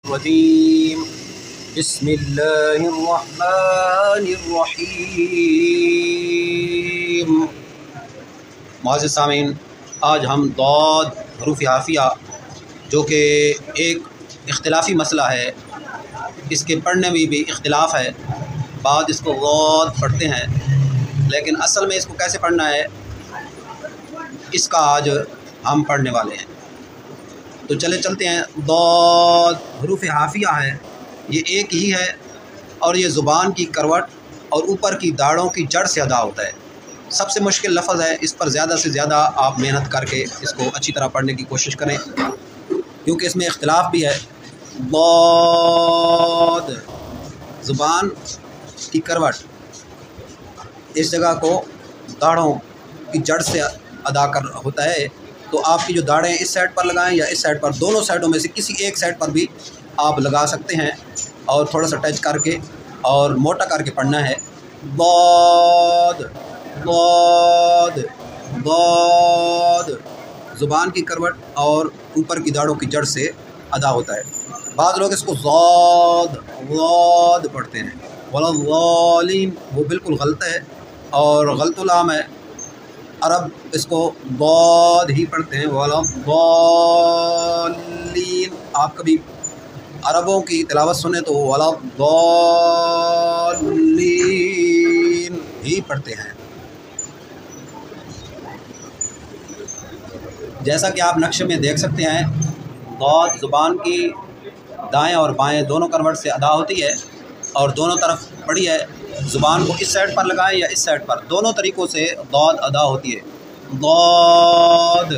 الرجیم بسم اللہ الرحمن الرحیم۔ معزز سامعین، آج ہم ضاد حروف ہافیہ جو کہ ایک اختلافی مسئلہ ہے، اس کے پڑھنے میں بھی اختلاف ہے، بعض اس کو ضاد پڑھتے ہیں لیکن اصل میں اس کو کیسے پڑھنا ہے اس کا آج ہم پڑھنے والے ہیں۔ تو چلتے ہیں۔ ضاد حروف ہافیہ ہے، یہ ایک ہی ہے اور یہ زبان کی کروٹ اور اوپر کی داڑھوں کی جڑ سے ادا ہوتا ہے۔ سب سے مشکل لفظ ہے، اس پر زیادہ سے زیادہ آپ محنت کر کے اس کو اچھی طرح پڑھنے کی کوشش کریں کیونکہ اس میں اختلاف بھی ہے۔ ضاد زبان کی کروٹ، اس جگہ کو داڑھوں کی جڑ سے ادا کر ہوتا ہے، تو آپ کی جو داڑھیں اس سائڈ پر لگائیں یا اس سائڈ پر، دونوں سائڈوں میں سے کسی ایک سائڈ پر بھی آپ لگا سکتے ہیں اور تھوڑا سا ٹچ کر کے اور موٹا کر کے پڑھنا ہے۔ ضاد ضاد ضاد زبان کی کروٹ اور اوپر کی داڑھوں کی جڑ سے ادا ہوتا ہے۔ بعض لوگ اس کو ضاد ضاد پڑھتے ہیں، ولا الضالین، وہ بالکل غلط ہے اور غلط العام ہے۔ عرب اس کو ضاد ہی پڑھتے ہیں، ولا الضالین۔ آپ کبھی عربوں کی تلاوت سنیں تو ولا الضالین ہی پڑھتے ہیں۔ جیسا کہ آپ نقشے میں دیکھ سکتے ہیں، ضاد زبان کی دائیں اور بائیں دونوں کروٹ سے ادا ہوتی ہے اور دونوں طرف پڑھی ہے۔ زبان کو اس سائڈ پر لگائیں یا اس سائڈ پر، دونوں طریقوں سے ضاد ادا ہوتی ہے۔ ضاد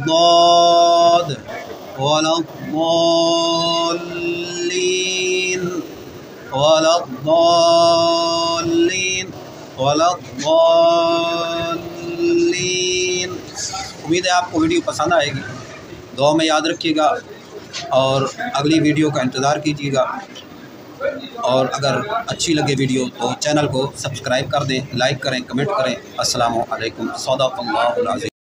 ضاد ولا الضالین ولا الضالین ولا الضالین۔ امید ہے آپ کو ویڈیو پسند آئے گی، دعا میں یاد رکھیے گا اور اگلی ویڈیو کا انتظار کیجیے گا، اور اگر اچھی لگے ویڈیو تو چینل کو سبسکرائب کر دیں، لائک کریں، کمنٹ کریں۔ السلام علیکم۔ صدق اللہ العظیم۔